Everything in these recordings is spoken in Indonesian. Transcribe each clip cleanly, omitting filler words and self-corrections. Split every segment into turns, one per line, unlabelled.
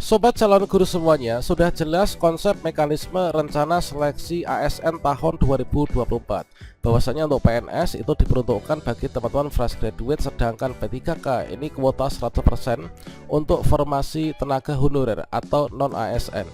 Sobat calon guru semuanya, sudah jelas konsep mekanisme rencana seleksi ASN tahun 2024. Bahwasanya untuk PNS itu diperuntukkan bagi teman-teman fresh graduate, sedangkan P3K ini kuota 100% untuk formasi tenaga honorer atau non ASN.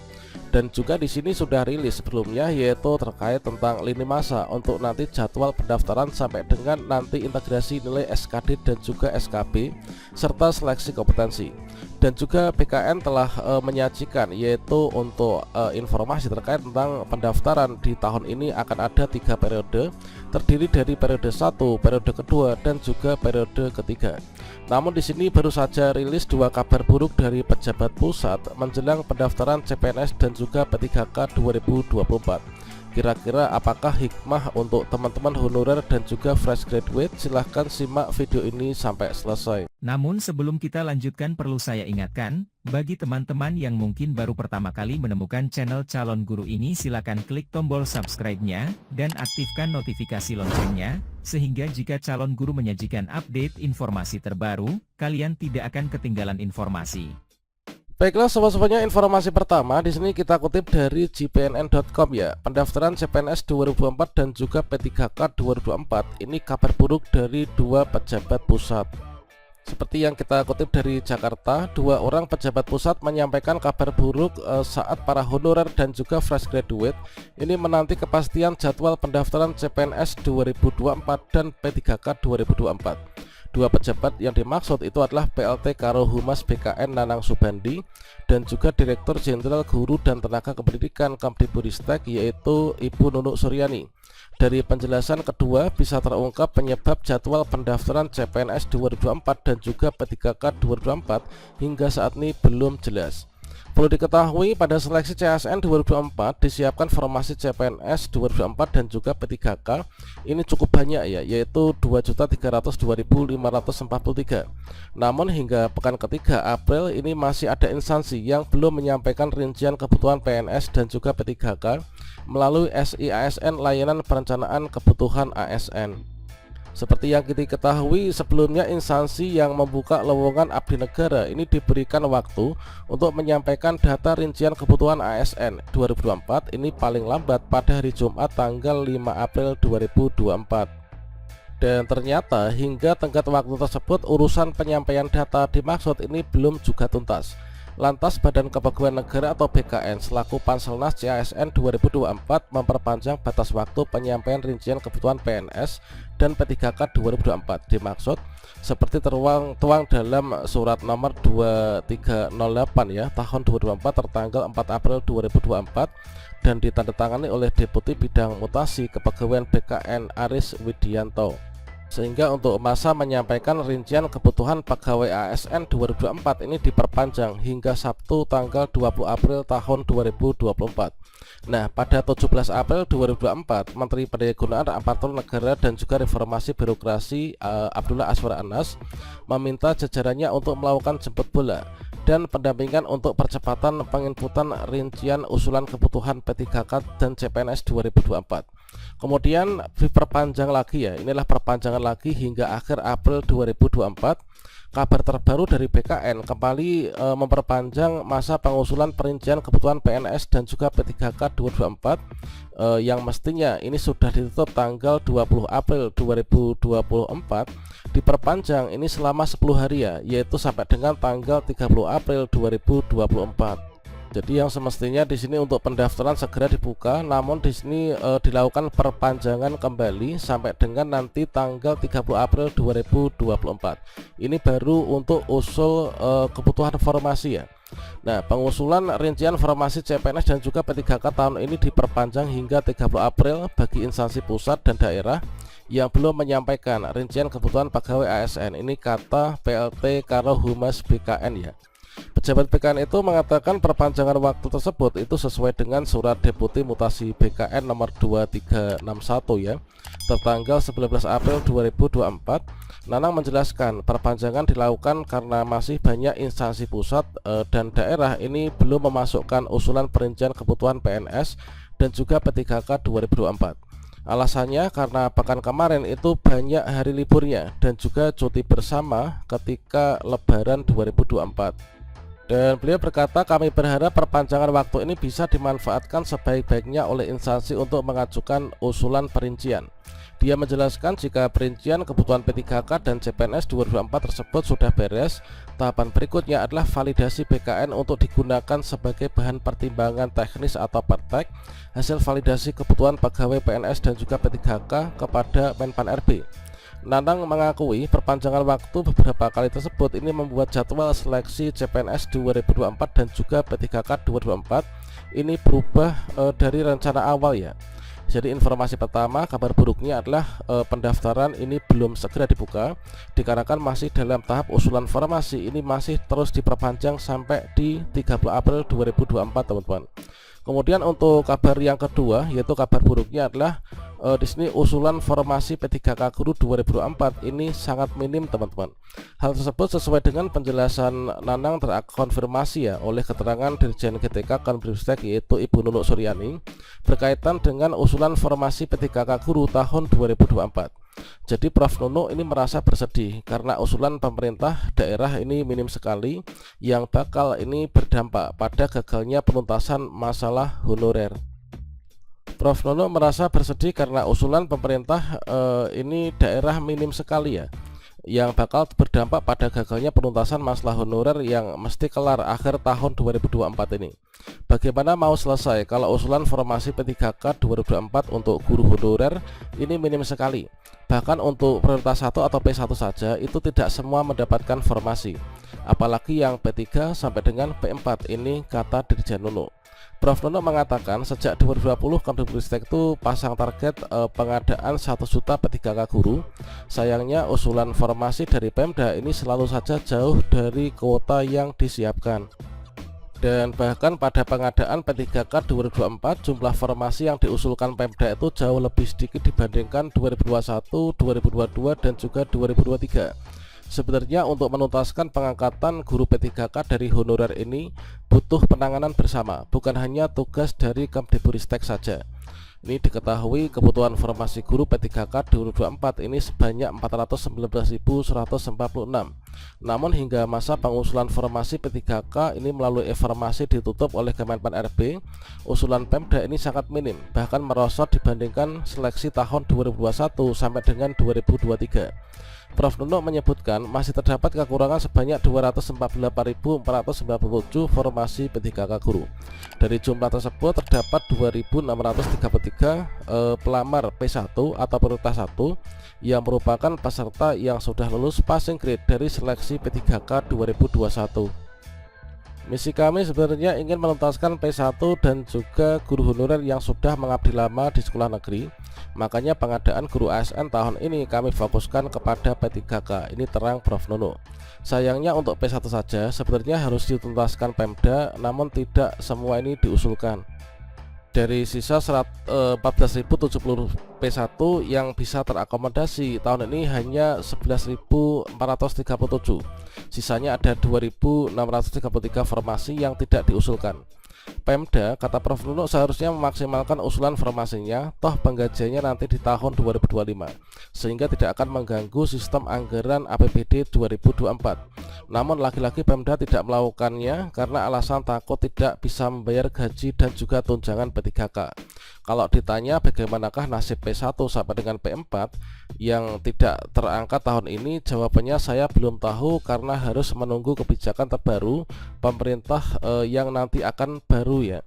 Dan juga di sini sudah rilis sebelumnya, yaitu terkait tentang lini masa untuk nanti jadwal pendaftaran sampai dengan nanti integrasi nilai SKD dan juga SKB serta seleksi kompetensi. Dan juga BKN telah menyajikan yaitu untuk informasi terkait tentang pendaftaran di tahun ini akan ada 3 periode, terdiri dari periode 1, periode kedua, dan juga periode ketiga. Namun di sini baru saja rilis 2 kabar buruk dari pejabat pusat menjelang pendaftaran CPNS dan juga P3K 2024. Kira-kira apakah hikmah untuk teman-teman honorer dan juga fresh graduate? Silahkan simak video ini sampai selesai.
Namun sebelum kita lanjutkan, perlu saya ingatkan, bagi teman-teman yang mungkin baru pertama kali menemukan channel Calon Guru ini, silakan klik tombol subscribe-nya dan aktifkan notifikasi loncengnya, sehingga jika Calon Guru menyajikan update informasi terbaru, kalian tidak akan ketinggalan informasi.
Baiklah sobat-sobatnya, informasi pertama di sini kita kutip dari jpnn.com ya. Pendaftaran CPNS 2024 dan juga P3K 2024 ini kabar buruk dari 2 pejabat pusat. Seperti yang kita kutip dari Jakarta, 2 orang pejabat pusat menyampaikan kabar buruk saat para honorer dan juga fresh graduate ini menanti kepastian jadwal pendaftaran CPNS 2024 dan P3K 2024. 2 pejabat yang dimaksud itu adalah PLT Karo Humas BKN Nanang Subandi dan juga Direktur Jenderal Guru dan Tenaga Kependidikan Kemdikbudristek yaitu Ibu Nunuk Suryani. Dari penjelasan kedua bisa terungkap penyebab jadwal pendaftaran CPNS 2024 dan juga P3K 2024 hingga saat ini belum jelas. Perlu diketahui pada seleksi CASN 2024 disiapkan formasi CPNS 2024 dan juga P3K ini cukup banyak ya, yaitu 2.302.543. Namun hingga pekan ketiga April ini masih ada instansi yang belum menyampaikan rincian kebutuhan PNS dan juga P3K melalui SIASN Layanan Perencanaan Kebutuhan ASN. Seperti yang kita ketahui sebelumnya, instansi yang membuka lowongan abdi negara ini diberikan waktu untuk menyampaikan data rincian kebutuhan ASN 2024 ini paling lambat pada hari Jumat tanggal 5 April 2024. Dan ternyata hingga tenggat waktu tersebut urusan penyampaian data dimaksud ini belum juga tuntas. Lantas Badan Kepegawaian Negara atau BKN selaku Panselnas CASN 2024 memperpanjang batas waktu penyampaian rincian kebutuhan PNS dan P3K 2024. Dimaksud seperti tuang dalam surat nomor 2308 ya tahun 2024 tertanggal 4 April 2024 dan ditandatangani oleh Deputi Bidang Mutasi Kepegawaian BKN Aris Widianto. Sehingga untuk masa menyampaikan rincian kebutuhan pegawai ASN 2024 ini diperpanjang hingga Sabtu tanggal 20 April tahun 2024. Nah, pada 17 April 2024, Menteri Pendaya-gunaan Aparatur Negara dan juga Reformasi Birokrasi Abdullah Azwar Anas meminta jajarannya untuk melakukan jemput bola dan pendampingan untuk percepatan penginputan rincian usulan kebutuhan P3K dan CPNS 2024. Kemudian diperpanjang lagi ya, inilah perpanjangan lagi hingga akhir April 2024. Kabar terbaru dari BKN kembali memperpanjang masa pengusulan perincian kebutuhan PNS dan juga P3K 2024 yang mestinya ini sudah ditutup tanggal 20 April 2024 diperpanjang ini selama 10 hari ya, yaitu sampai dengan tanggal 30 April 2024. Jadi yang semestinya di sini untuk pendaftaran segera dibuka, namun di sini dilakukan perpanjangan kembali sampai dengan nanti tanggal 30 April 2024. Ini baru untuk usul kebutuhan formasi ya. Nah, pengusulan rincian formasi CPNS dan juga P3K tahun ini diperpanjang hingga 30 April bagi instansi pusat dan daerah yang belum menyampaikan rincian kebutuhan pegawai ASN. Ini kata PLT Karo Humas BKN ya. Pejabat BKN itu mengatakan perpanjangan waktu tersebut itu sesuai dengan surat Deputi Mutasi BKN nomor 2361 ya, tertanggal 19 April 2024. Nanang menjelaskan perpanjangan dilakukan karena masih banyak instansi pusat dan daerah ini belum memasukkan usulan perincian kebutuhan PNS dan juga P3K 2024. Alasannya karena pekan kemarin itu banyak hari liburnya dan juga cuti bersama ketika Lebaran 2024. Dan beliau berkata, kami berharap perpanjangan waktu ini bisa dimanfaatkan sebaik-baiknya oleh instansi untuk mengajukan usulan perincian. Dia menjelaskan jika perincian kebutuhan P3K dan CPNS 2024 tersebut sudah beres, tahapan berikutnya adalah validasi BKN untuk digunakan sebagai bahan pertimbangan teknis atau pertek hasil validasi kebutuhan pegawai PNS dan juga P3K kepada Menpan RB. Nanang mengakui perpanjangan waktu beberapa kali tersebut ini membuat jadwal seleksi CPNS 2024 dan juga P3K 2024 ini berubah dari rencana awal ya. Jadi informasi pertama, kabar buruknya adalah pendaftaran ini belum segera dibuka dikarenakan masih dalam tahap usulan formasi, ini masih terus diperpanjang sampai di 30 April 2024 teman-teman. Kemudian untuk kabar yang kedua, yaitu kabar buruknya adalah di sini usulan formasi P3K Guru 2024 ini sangat minim teman-teman. Hal tersebut sesuai dengan penjelasan Nanang terkonfirmasi ya oleh keterangan Dirjen GTK Konbristek yaitu Ibu Nunuk Suryani berkaitan dengan usulan formasi P3K Guru tahun 2024. Jadi Prof Nunuk ini merasa bersedih karena usulan pemerintah daerah ini minim sekali yang bakal ini berdampak pada gagalnya penuntasan masalah honorer. Prof Nunuk merasa bersedih karena usulan pemerintah ini daerah minim sekali ya, yang bakal berdampak pada gagalnya penuntasan masalah honorer yang mesti kelar akhir tahun 2024 ini. Bagaimana mau selesai kalau usulan formasi P3K 2024 untuk guru honorer ini minim sekali. Bahkan untuk prioritas 1 atau P1 saja itu tidak semua mendapatkan formasi, apalagi yang P3 sampai dengan P4 ini, kata Dirjen Nunuk. Prof Nunuk mengatakan sejak 2020 Kemdikbudristek itu pasang target pengadaan 1 juta P3K guru. Sayangnya usulan formasi dari Pemda ini selalu saja jauh dari kuota yang disiapkan. Dan bahkan pada pengadaan P3K 2024 jumlah formasi yang diusulkan Pemda itu jauh lebih sedikit dibandingkan 2021, 2022 dan juga 2023. Sebenarnya untuk menuntaskan pengangkatan guru P3K dari honorer ini butuh penanganan bersama, bukan hanya tugas dari Kemdikbudristek saja. Ini diketahui kebutuhan formasi guru P3K 2024 ini sebanyak 419.146. Namun hingga masa pengusulan formasi P3K ini melalui informasi ditutup oleh Kemenpan RB, usulan Pemda ini sangat minim, bahkan merosot dibandingkan seleksi tahun 2021 sampai dengan 2023. Prof Nunuk menyebutkan masih terdapat kekurangan sebanyak 248.497 formasi P3K guru. Dari jumlah tersebut terdapat 2.633 pelamar P1 atau prioritas 1 yang merupakan peserta yang sudah lulus passing grade dari seleksi P3K 2021. Misi kami sebenarnya ingin menuntaskan P1 dan juga guru honorer yang sudah mengabdi lama di sekolah negeri. Makanya pengadaan guru ASN tahun ini kami fokuskan kepada P3K. Ini terang Prof Nunuk. Sayangnya untuk P1 saja sebenarnya harus dituntaskan Pemda, namun tidak semua ini diusulkan. Dari sisa 14.070 P1 yang bisa terakomodasi tahun ini hanya 11.437. Sisanya ada 2.633 formasi yang tidak diusulkan. Pemda, kata Prof Nunuk, seharusnya memaksimalkan usulan formasinya, toh penggajiannya nanti di tahun 2025, sehingga tidak akan mengganggu sistem anggaran APBD 2024. Namun lagi-lagi Pemda tidak melakukannya karena alasan takut tidak bisa membayar gaji dan juga tunjangan P3K. Kalau ditanya bagaimanakah nasib P1 sampai dengan P4 yang tidak terangkat tahun ini, jawabannya saya belum tahu karena harus menunggu kebijakan terbaru pemerintah yang nanti akan baru ya.